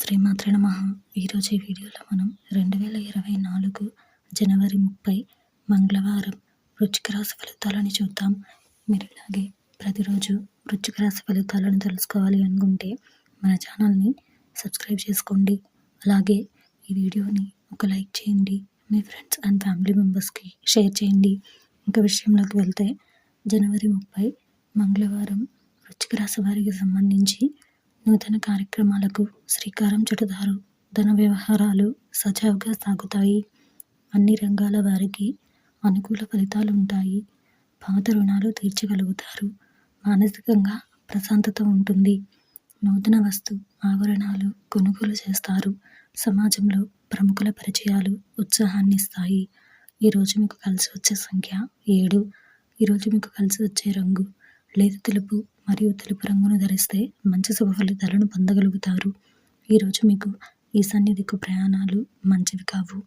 శ్రీమాత్రే నమః. ఈరోజు ఈ వీడియోలో మనం 2024 జనవరి 30 మంగళవారం వృశ్చిక రాశి ఫలితాలను చూద్దాం. మీరు ఇలాగే ప్రతిరోజు వృశ్చిక రాశి ఫలితాలను తెలుసుకోవాలి అనుకుంటే మన ఛానల్ని సబ్స్క్రైబ్ చేసుకోండి. అలాగే ఈ వీడియోని ఒక లైక్ చేయండి. మీ ఫ్రెండ్స్ అండ్ ఫ్యామిలీ మెంబర్స్కి షేర్ చేయండి. ఇంకా విషయంలోకి వెళ్తే జనవరి 30 మంగళవారం వృశ్చిక రాశి వారికి సంబంధించి నూతన కార్యక్రమాలకు శ్రీకారం చుడతారు. ధన వ్యవహారాలు సజావుగా సాగుతాయి. అన్ని రంగాల వారికి అనుకూల ఫలితాలు ఉంటాయి. పాత రుణాలు తీర్చగలుగుతారు. మానసికంగా ప్రశాంతత ఉంటుంది. నూతన వస్తు ఆభరణాలు కొనుగోలు చేస్తారు. సమాజంలో ప్రముఖుల పరిచయాలు ఉత్సాహాన్ని ఇస్తాయి. ఈరోజు మీకు కలిసి వచ్చే సంఖ్య 7. ఈరోజు మీకు కలిసి వచ్చే రంగు లేత తెలుపు మరియు తెలుపు రంగును ధరిస్తే మంచి శుభ ఫలితాలను పొందగలుగుతారు. ఈరోజు మీకు ఈశాన్య దిక్కు ప్రయాణాలు మంచివి కావు.